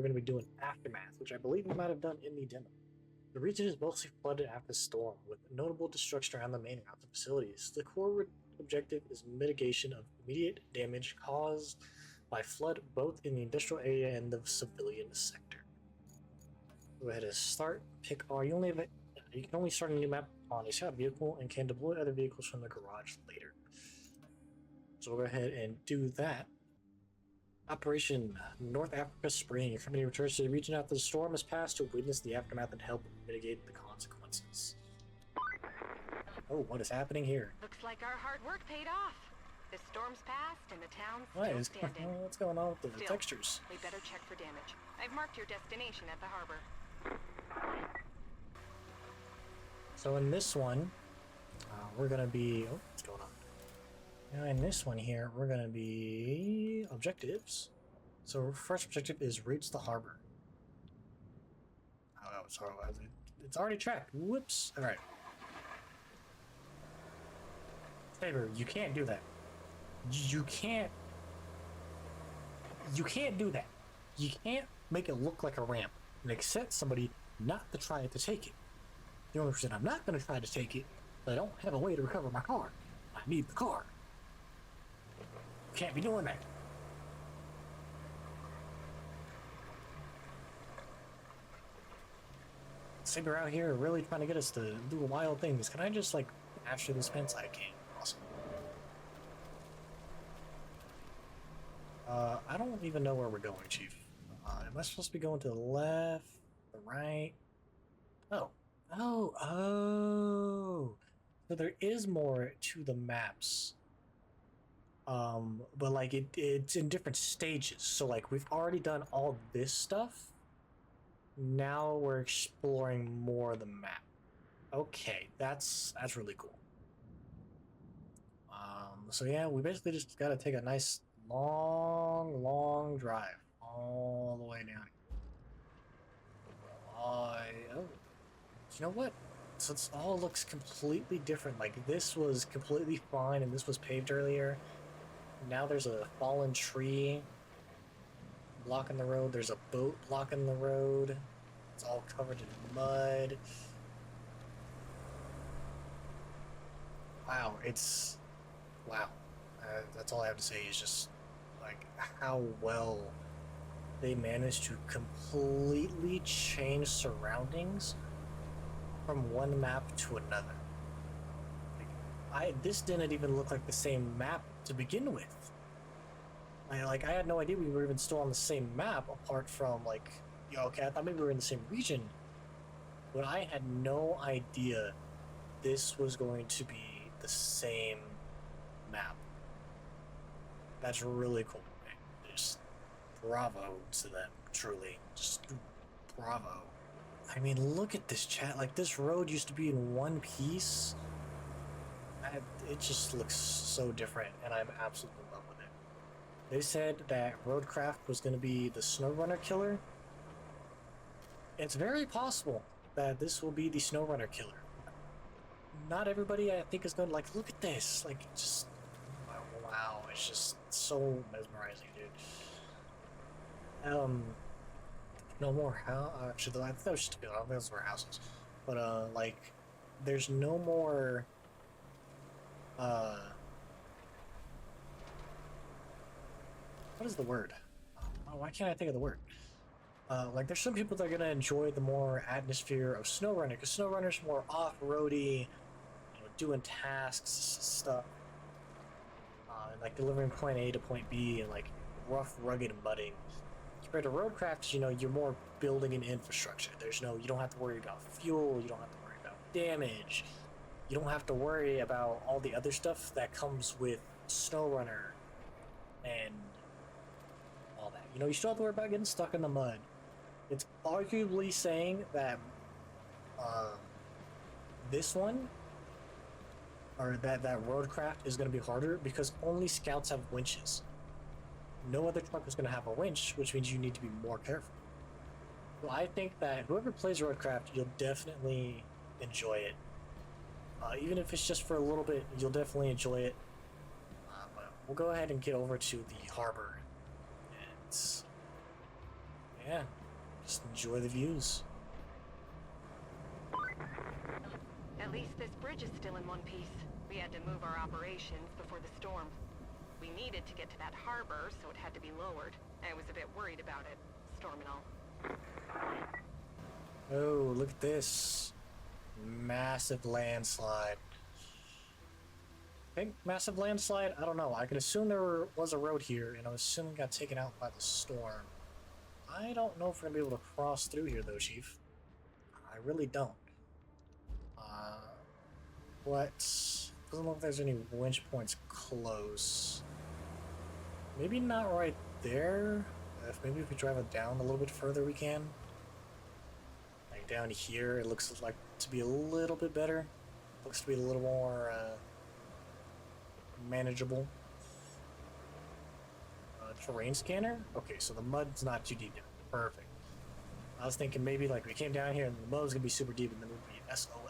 we're going to be doing Aftermath, which I believe we might have done in the demo. The region is mostly flooded after the storm, with notable destruction around the main routes and facilities. The core objective is mitigation of immediate damage caused by flood both in the industrial area and the civilian sector. Go ahead and start. Pick R. You can only start a new map on a scout vehicle and can deploy other vehicles from the garage later. So we'll go ahead and do that. Operation North Africa Spring. Your company returns to the region after the storm has passed to witness the aftermath and help mitigate the consequences. Oh, what is happening here? Looks like our hard work paid off. The storm's passed and the town's still standing. What's going on with the textures? We better check for damage. I've marked your destination at the harbor. So in this one, we're gonna be. Oh, what's going on? Now in this one here, we're gonna be objectives. So first objective is reach the harbor. Oh, sorry, it's already tracked. Whoops. All right. Saber, you can't do that. You can't do that. You can't make it look like a ramp and expect somebody not to try to take it. The only reason I'm not going to try to take it is I don't have a way to recover my car. I need the car. Can't be doing that. Saber out here really trying to get us to do wild things. Can I just like after this fence? I can't. Awesome. I don't even know where we're going, Chief. Am I supposed to be going to the left, the right? Oh. So there is more to the maps. But like it's in different stages. So like we've already done all this stuff. Now we're exploring more of the map. Okay, that's really cool. So yeah, we basically just gotta take a nice long drive all the way down. Oh, you know what? So it all looks completely different. Like this was completely fine and this was paved earlier. Now there's a fallen tree blocking the road. There's a boat blocking the road. It's all covered in mud. Wow, wow. That's all I have to say is just like how well they managed to completely change surroundings from one map to another. Like, this didn't even look like the same map to begin with. I had no idea we were even still on the same map, apart from like, okay, I thought maybe we were in the same region, but I had no idea this was going to be the same map. That's really cool. Just bravo to them, truly. Just bravo. I mean, look at this, chat. Like, this road used to be in one piece. It just looks so different, and I'm absolutely in love with it. They said that ROADCRAFT was going to be the SnowRunner killer. It's very possible that this will be the SnowRunner killer. Not everybody, I think, is going to, like, look at this. Like, just... wow, it's just so mesmerizing, dude. No more house. Actually, I think that was just I don't think those were houses. But like, there's no more. What is the word? Oh, why can't I think of the word? Like, there's some people that are gonna enjoy the more atmosphere of SnowRunner, because SnowRunner's more off-roady, you know, doing tasks, stuff, and like delivering point A to point B, and like rough, rugged mudding. Compared to ROADCRAFT, you know, you're more building an infrastructure. You don't have to worry about fuel, you don't have to worry about damage, you don't have to worry about all the other stuff that comes with SnowRunner and all that. You know, you still have to worry about getting stuck in the mud. It's arguably saying that this one, or that ROADCRAFT is going to be harder because only scouts have winches. No other truck is going to have a winch, which means you need to be more careful. So I think that whoever plays ROADCRAFT, you'll definitely enjoy it. Even if it's just for a little bit, you'll definitely enjoy it. But we'll go ahead and get over to the harbor. yeah, just enjoy the views. At least this bridge is still in one piece. We had to move our operations before the storm. We needed to get to that harbor, so it had to be lowered. I was a bit worried about it, storm and all. Oh, look at this. Massive landslide. Big massive landslide? I don't know. I can assume there was a road here, and I assume it got taken out by the storm. I don't know if we're gonna be able to cross through here, though, Chief. I really don't. What? Doesn't look like there's any winch points close. Maybe not right there. Maybe if we drive it down a little bit further, we can. Like down here, it looks like to be a little bit better. Looks to be a little more manageable. Terrain scanner? Okay, so the mud's not too deep. Perfect. I was thinking maybe like we came down here and the mud was gonna be super deep and then it would be SOL.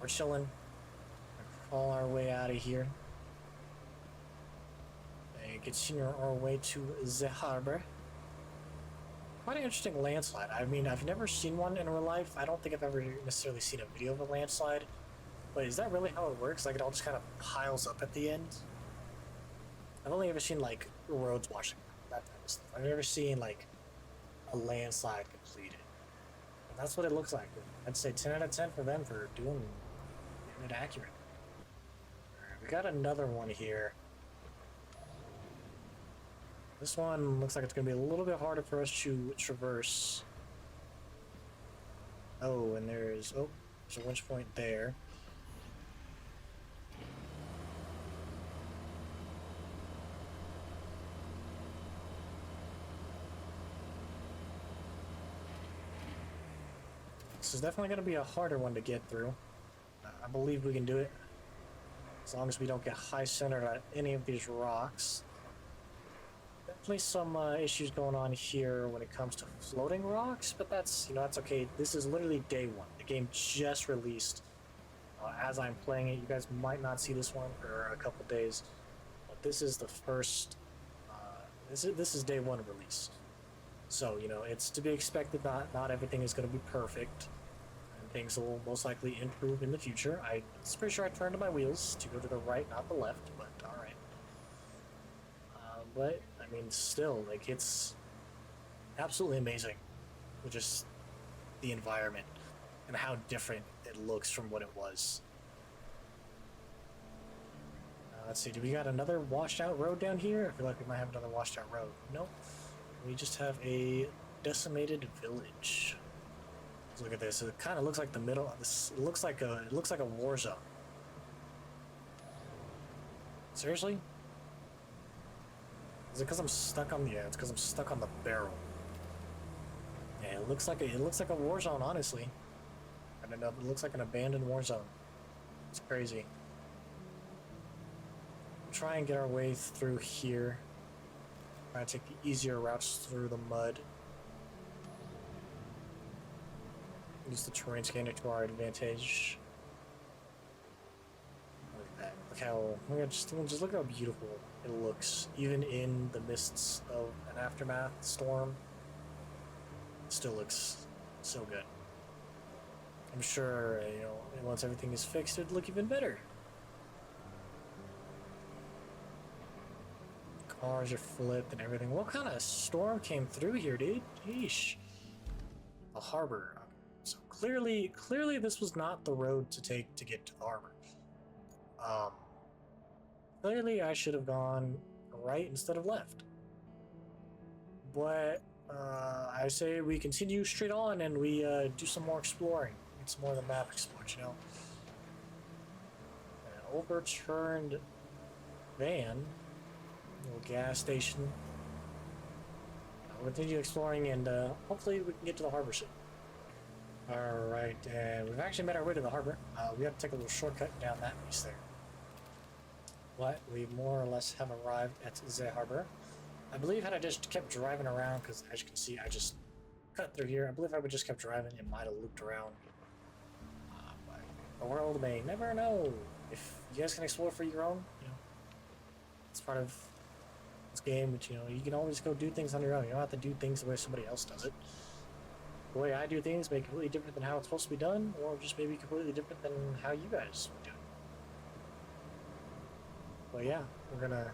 We're chilling. Crawl our way out of here. And continue our way to the harbor. Quite an interesting landslide. I mean, I've never seen one in real life. I don't think I've ever necessarily seen a video of a landslide. But is that really how it works? Like it all just kind of piles up at the end? I've only ever seen like roads washing. That type of stuff. I've never seen like a landslide completed. And that's what it looks like. I'd say 10 out of 10 for them for doing it accurate. Alright, we got another one here. This one looks like it's going to be a little bit harder for us to traverse. Oh, and there's a winch point there. This is definitely going to be a harder one to get through. I believe we can do it. As long as we don't get high centered on any of these rocks. Definitely some issues going on here when it comes to floating rocks, but that's, that's okay. This is literally day one. The game just released. As I'm playing it, you guys might not see this one for a couple days, but this is the first, this is day one release. So, it's to be expected. Not everything is going to be perfect. Things will most likely improve in the future. I'm pretty sure I turned my wheels to go to the right, not the left, but alright. But, I mean, still, like, it's absolutely amazing with just the environment and how different it looks from what it was. Let's see, do we got another washed out road down here? I feel like we might have another washed out road. Nope. We just have a decimated village. Look at this. It kind of looks like the middle. This looks like a war zone. Seriously? Is it because I'm stuck on the? Yeah, it's because I'm stuck on the barrel. Yeah, it looks like a war zone, honestly. I don't know. It looks like an abandoned war zone. It's crazy. We'll try and get our way through here. Try to take the easier routes through the mud. Use the terrain scanner to our advantage. Look at that. Look how just look how beautiful it looks, even in the mists of an aftermath storm. It still looks so good. I'm sure once everything is fixed, it'd look even better. Cars are flipped and everything. What kind of storm came through here, dude? Yeesh. A harbor. So clearly this was not the road to take to get to the harbor. Clearly I should have gone right instead of left. But I say we continue straight on and we do some more exploring. Get some more of the map explored, An overturned van, little gas station. We'll continue exploring and hopefully we can get to the harbor soon. Alright, and we've actually made our way to the harbor. We have to take a little shortcut down that piece there. But we more or less have arrived at the harbor. I believe had I just kept driving around, because as you can see, I just cut through here. I believe if I would just kept driving, it might have looped around. But the world may never know. If you guys can explore for your own, it's this game, but you know, you can always go do things on your own. You don't have to do things the way somebody else does it. The way I do things may be completely different than how it's supposed to be done, or just maybe completely different than how you guys would do it. But yeah, we're gonna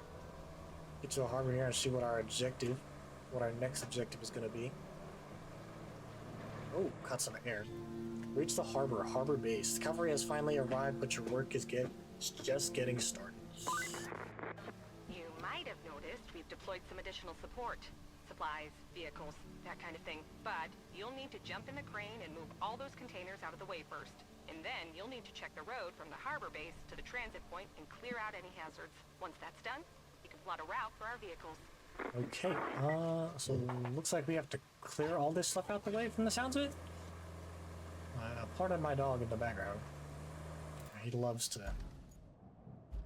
get to the harbor here and see what our next objective is gonna be. Oh, caught some air. Reach the harbor base. The cavalry has finally arrived, but your work is just getting started. You might have noticed we've deployed some additional support. Supplies, vehicles, that kind of thing. But you'll need to jump in the crane and move all those containers out of the way first. And then you'll need to check the road from the harbor base to the transit point and clear out any hazards. Once that's done, you can plot a route for our vehicles. Okay, so looks like we have to clear all this stuff out the way from the sounds of it. Pardon my dog in the background. He loves to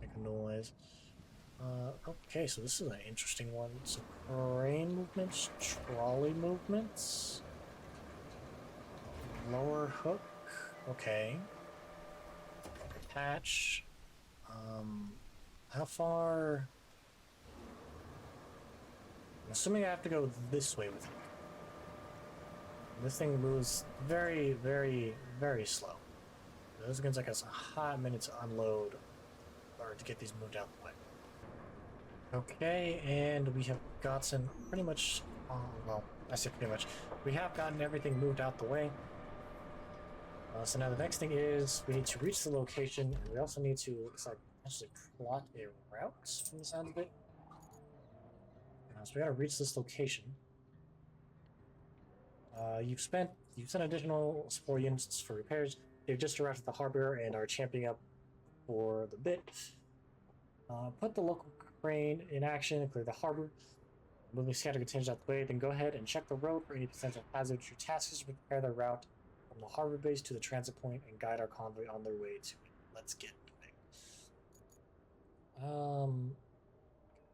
make a noise. Okay, so this is an interesting one. So crane movements, trolley movements, lower hook. Okay. Patch. How far? I'm assuming I have to go this way with it. This thing moves very, very, very slow. This is going to take us a hot minute to unload or to get these moved out the way. Okay, and we have gotten pretty much, well, I say pretty much, we have gotten everything moved out the way. So now the next thing is we need to reach the location, and we also need to, looks like, actually plot a route from the sound of it. So we gotta reach this location. You've sent additional support units for repairs. They've just arrived at the harbor and are champing up for the bit. Put the local crane in action and clear the harbor. Moving scattered contingents out the way, then go ahead and check the road for any potential hazards. Your task is to prepare the route from the harbor base to the transit point and guide our convoy on their way to it. Let's get moving.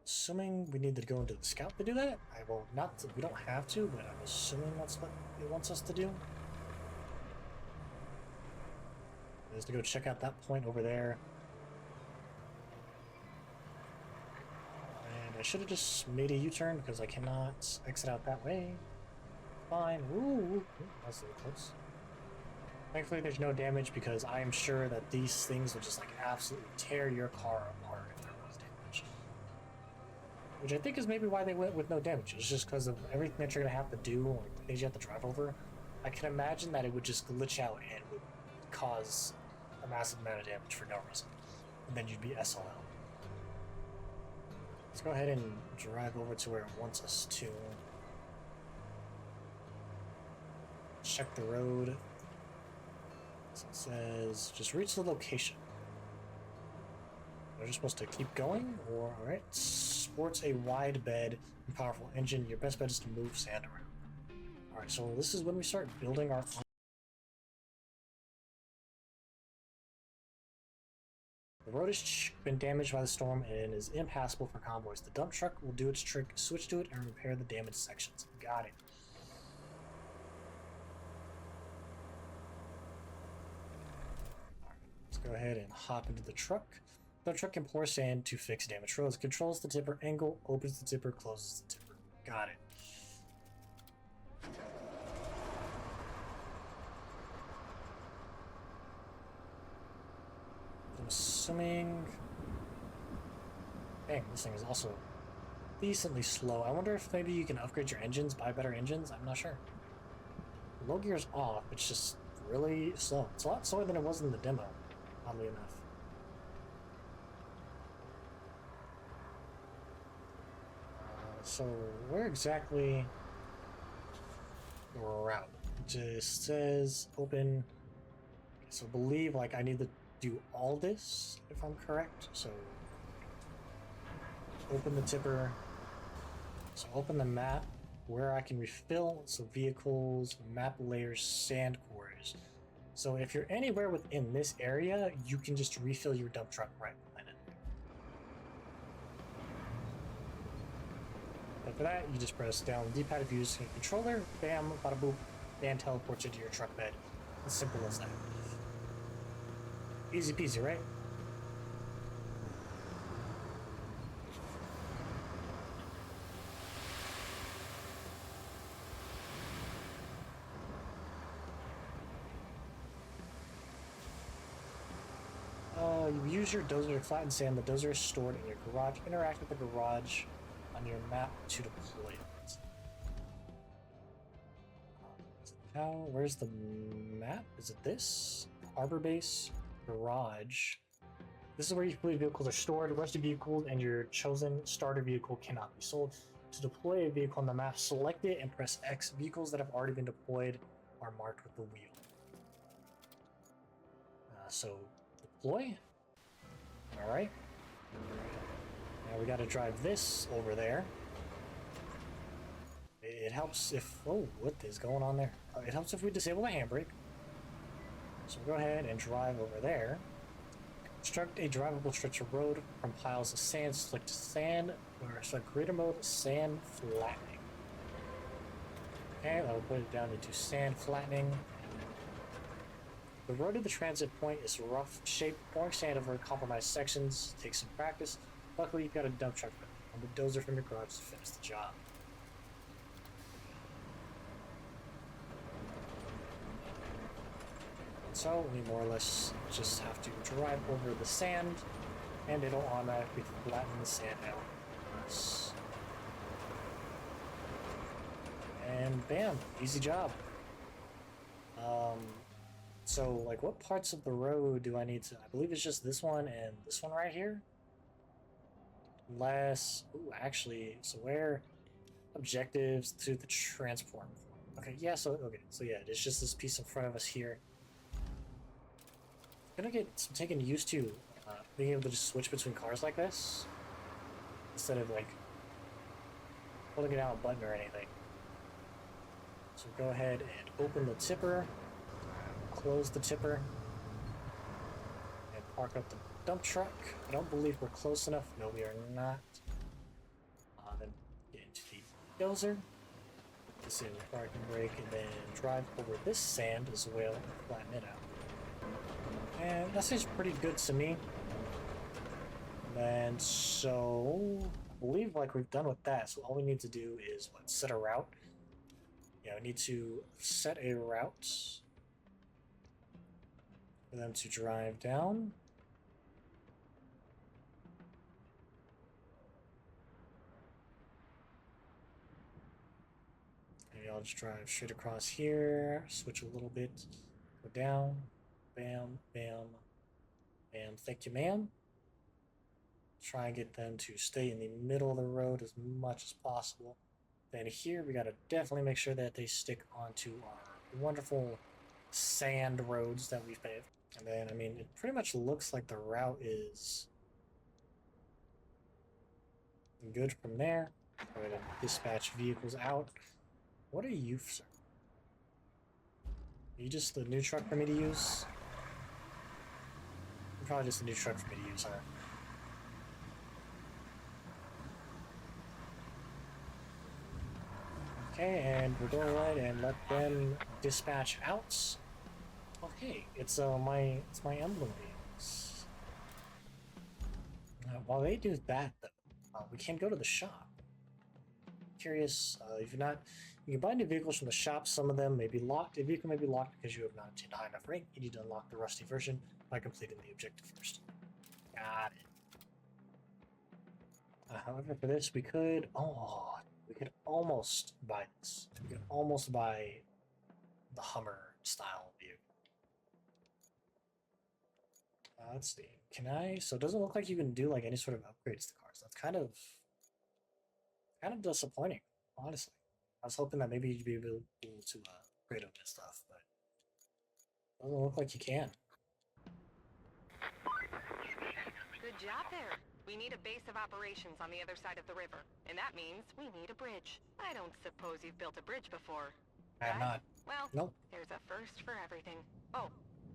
Assuming we need to go into the scout to do that? We don't have to, but I'm assuming that's what it wants us to do. Is to go check out that point over there. And I should have just made a U-turn because I cannot exit out that way. Fine. Ooh, that's a little close. Thankfully there's no damage because I am sure that these things will just like absolutely tear your car apart if there was damage. Which I think is maybe why they went with no damage. It's just because of everything that you're going to have to do, like things you have to drive over. I can imagine that it would just glitch out and would cause a massive amount of damage for no reason. And then you'd be SOL. Let's go ahead and drive over to where it wants us to. Check the road. So it says, just reach the location. We're just supposed to keep going, or alright. Sports a wide bed and powerful engine. Your best bet is to move sand around. Alright, so this is when we start building our. The road has been damaged by the storm and is impassable for convoys. The dump truck will do its trick, switch to it, and repair the damaged sections. Got it. Let's go ahead and hop into the truck. The truck can pour sand to fix damaged roads. Controls the tipper angle, opens the tipper, closes the tipper. Got it. I'm assuming. Dang, this thing is also decently slow. I wonder if maybe you can upgrade your engines, buy better engines. I'm not sure. Low gear's off. It's just really slow. It's a lot slower than it was in the demo, oddly enough. So where exactly the route? It just says open. So I believe like I need to do all this if I'm correct. So open the tipper. So open the map where I can refill. So vehicles, map layers, sand quarries. So if you're anywhere within this area, you can just refill your dump truck right behind it. And for that, you just press down the D-pad if you use a controller, bam, bada boop, and teleports you to your truck bed. As simple as that. Easy peasy, right? you use your dozer to flatten sand. The dozer is stored in your garage. Interact with the garage on your map to deploy it. Where's the map? Is it this? Harbor base, garage. This is where your fleet vehicles are stored. Rusty vehicles and your chosen starter vehicle cannot be sold. To deploy a vehicle on the map, select it and press X. Vehicles that have already been deployed are marked with the wheel. So, deploy. Alright. Now we gotta drive this over there. It helps if... Oh, what is going on there? It helps if we disable the handbrake. So we'll go ahead and drive over there. Construct a drivable stretch of road from piles of sand. Select sand, or select creator mode, sand flattening. Okay, that'll put it down into sand flattening. The road to the transit point is rough shaped. Pouring sand over compromised sections takes some practice. Luckily, you've got a dump truck and the dozer from your garage to finish the job. So we more or less just have to drive over the sand and it'll automatically flatten the sand out for us. And bam, easy job. So like what parts of the road do I need to, I believe it's just this one and this one right here. Actually, so where objectives to the transport. Okay, yeah, so yeah, it's just this piece in front of us here. I'm gonna get taken used to being able to just switch between cars like this instead of like holding it down a button or anything. So go ahead and open the tipper, close the tipper, and park up the dump truck. I don't believe we're close enough. No, we are not. Then get into the dozer, disable parking brake, and then drive over this sand as well and flatten it out. And that seems pretty good to me. And so I believe like we've done with that. So all we need to do is set a route. Yeah, we need to set a route for them to drive down. Maybe I'll just drive straight across here, switch a little bit, go down, bam, bam, bam. Thank you, ma'am. Try and get them to stay in the middle of the road as much as possible. Then here we gotta definitely make sure that they stick onto our wonderful sand roads that we've paved. And then, I mean, it pretty much looks like the route is good from there. Go ahead and dispatch vehicles out. What are you, sir? Are you just the new truck for me to use? You're probably just a new truck for me to use, huh? Okay, and we're going ahead and let them dispatch out. Okay, it's my emblem vehicles. While they do that, though, we can go to the shop. Curious, if you're not, you can buy new vehicles from the shop. Some of them may be locked. A vehicle may be locked because you have not obtained a high enough rank. You need to unlock the rusty version by completing the objective first. Got it. However, for this, we could almost buy this. We could almost buy the Hummer style vehicle. Let's see. Can I? So it doesn't look like you can do like any sort of upgrades to cars. That's kind of disappointing, honestly. I was hoping that maybe you'd be able to upgrade them and stuff, but it doesn't look like you can. Good job there. We need a base of operations on the other side of the river, and that means we need a bridge. I don't suppose you've built a bridge before. I have not. Well, nope. There's a first for everything. Oh,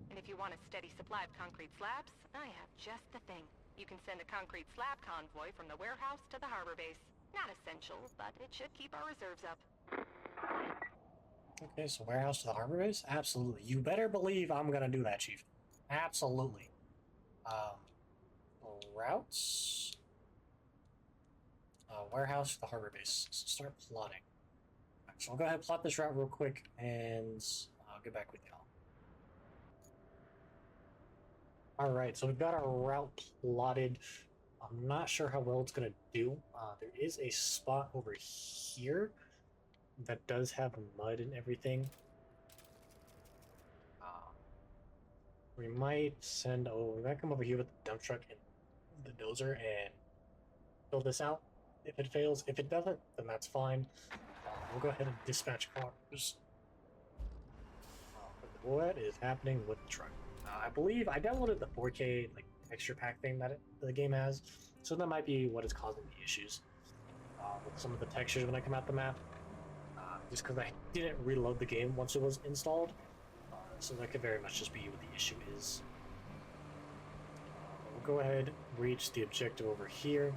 and if you want a steady supply of concrete slabs, I have just the thing. You can send a concrete slab convoy from the warehouse to the harbor base. Not essential, but it should keep our reserves up. Okay, so warehouse to the harbor base? Absolutely. You better believe I'm gonna do that, Chief. Absolutely. Routes? Warehouse to the harbor base. So start plotting. Right, so I'll go ahead and plot this route real quick, and I'll get back with y'all. Alright, so we've got our route plotted. I'm not sure how well it's gonna do. There is a spot over here that does have mud and everything. We might send, oh, we might come over here with the dump truck and the dozer and fill this out. If it fails, if it doesn't, then that's fine. We'll go ahead and dispatch cars. But what is happening with the truck? I believe I downloaded the 4K like texture pack thing that the game has, so that might be what is causing the issues with some of the textures when I come out the map. Just because I didn't reload the game once it was installed, so that could very much just be what the issue is. We'll go ahead, reach the objective over here.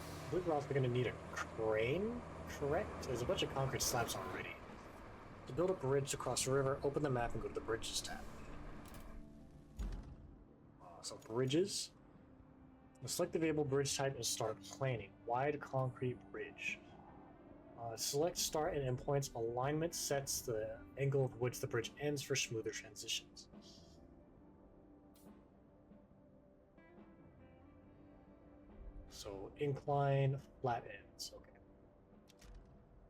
I believe we're also going to need a crane, correct? There's a bunch of concrete slabs already. To build a bridge across the river, open the map and go to the Bridges tab. So bridges. Select the available bridge type and start planning. Wide concrete bridge. Select start and end points. Alignment sets the angle of which the bridge ends for smoother transitions. So incline, flat ends. Okay.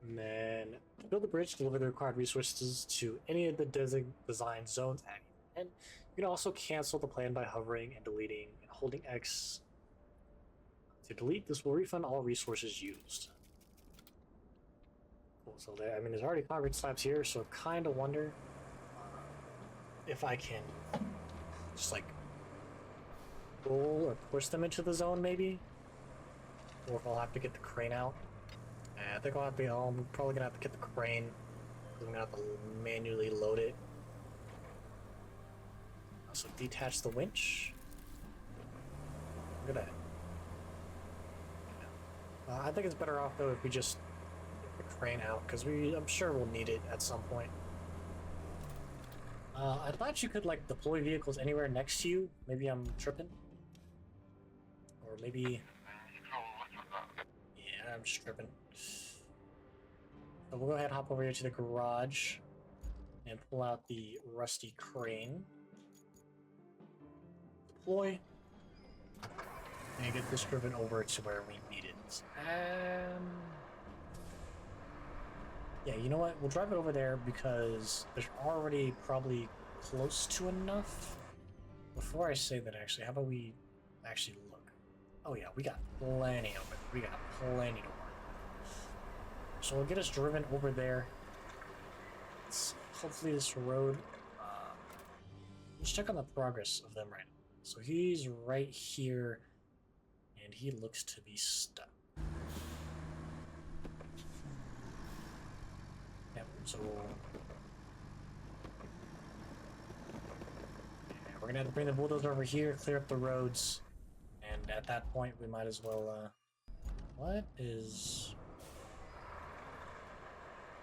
And then to build the bridge, deliver the required resources to any of the design zones at either end. You can also cancel the plan by hovering and deleting and holding X to delete. This will refund all resources used. Cool. So there, I mean, there's already concrete slabs here, so I kind of wonder if I can just like roll or push them into the zone, maybe, or if I'll have to get the crane out. I think I'll have to. I'm probably gonna have to get the crane because I'm gonna have to manually load it. So detach the winch. Look at that. I think it's better off though if we just get the crane out because I'm sure we'll need it at some point. I thought you could like deploy vehicles anywhere next to you. Maybe I'm tripping, or maybe. Yeah, I'm just tripping. So we'll go ahead and hop over here to the garage and pull out the rusty crane. Deploy. And get this driven over to where we need it. Yeah, you know what? We'll drive it over there because there's already probably close to enough. Before I say that, actually, how about we actually look? Oh yeah, we got plenty of it. We got plenty to work. So we'll get us driven over there. Hopefully this road. Let's check on the progress of them right now. So he's right here, and he looks to be stuck. Yep, so yeah, we're gonna have to bring the bulldozer over here, clear up the roads, and at that point we might as well, what is...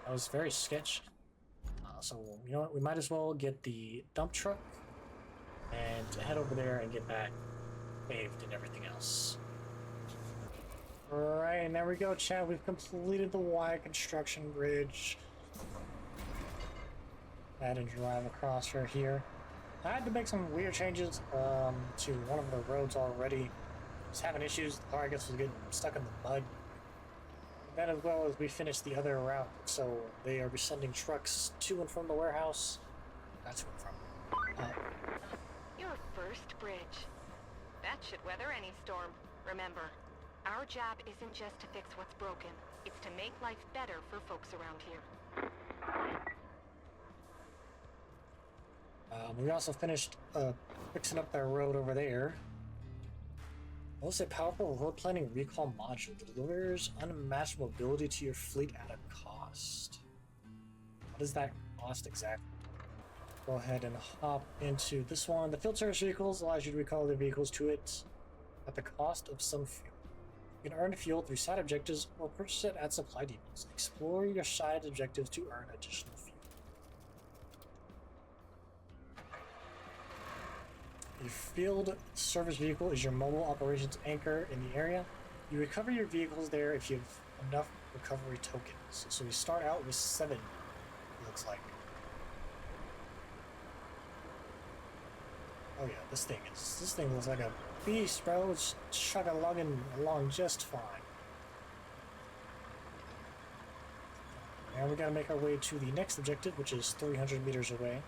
That was very sketchy. So, you know what, we might as well get the dump truck and head over there and get that paved and everything else. Alright, and there we go, Chad. We've completed the Y construction bridge. I had to drive across her here. I had to make some weird changes to one of the roads already. Just having issues. The car, I guess, was getting stuck in the mud. That as well as we finished the other route, so they are sending trucks to and from the warehouse. Not to and from. Your first bridge. That should weather any storm. Remember, our job isn't just to fix what's broken. It's to make life better for folks around here. We also finished fixing up that road over there. Also, a powerful road planning recall module delivers unmatched mobility to your fleet at a cost. What does that cost exactly? Go ahead and hop into this one. The field service vehicles allows you to recall the vehicles to it at the cost of some fuel. You can earn fuel through side objectives or purchase it at supply depots. Explore your side objectives to earn additional fuel. A field service vehicle is your mobile operations anchor in the area. You recover your vehicles there if you have enough recovery tokens. So we start out with 7, it looks like. Oh yeah, this thing looks like a beast, bro. It's chug-a-lugging along just fine. And we gotta make our way to the next objective, which is 300 meters away.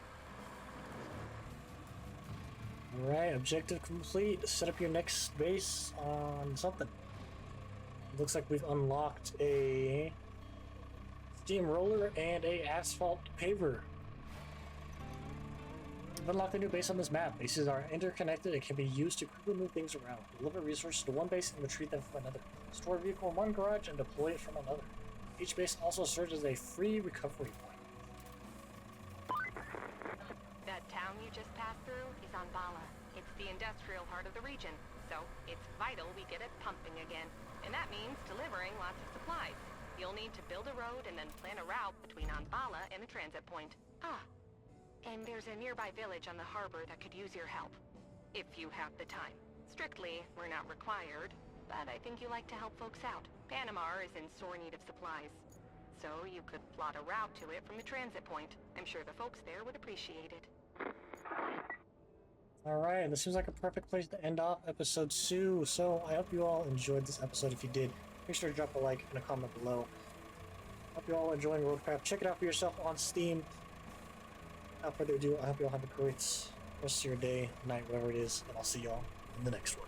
Alright, objective complete. Set up your next base on something. Looks like we've unlocked a steamroller and a asphalt paver. We've unlocked a new base on this map. Bases are interconnected and can be used to quickly move things around. Deliver resources to one base and retrieve them from another. Store a vehicle in one garage and deploy it from another. Each base also serves as a free recovery point. That town you just passed through is Anbala. It's the industrial heart of the region, so it's vital we get it pumping again. And that means delivering lots of supplies. You'll need to build a road and then plan a route between Anbala and the transit point. Ah, and there's a nearby village on the harbor that could use your help. If you have the time. Strictly, we're not required, but I think you like to help folks out. Panamar is in sore need of supplies, so you could plot a route to it from the transit point. I'm sure the folks there would appreciate it. Alright, this seems like a perfect place to end off episode 2. So I hope you all enjoyed this episode. If you did, make sure to drop a like and a comment below. Hope you all enjoying ROADCRAFT. Check it out for yourself on Steam. Without further ado, I hope you all have a great rest of your day, night, whatever it is, and I'll see y'all in the next one.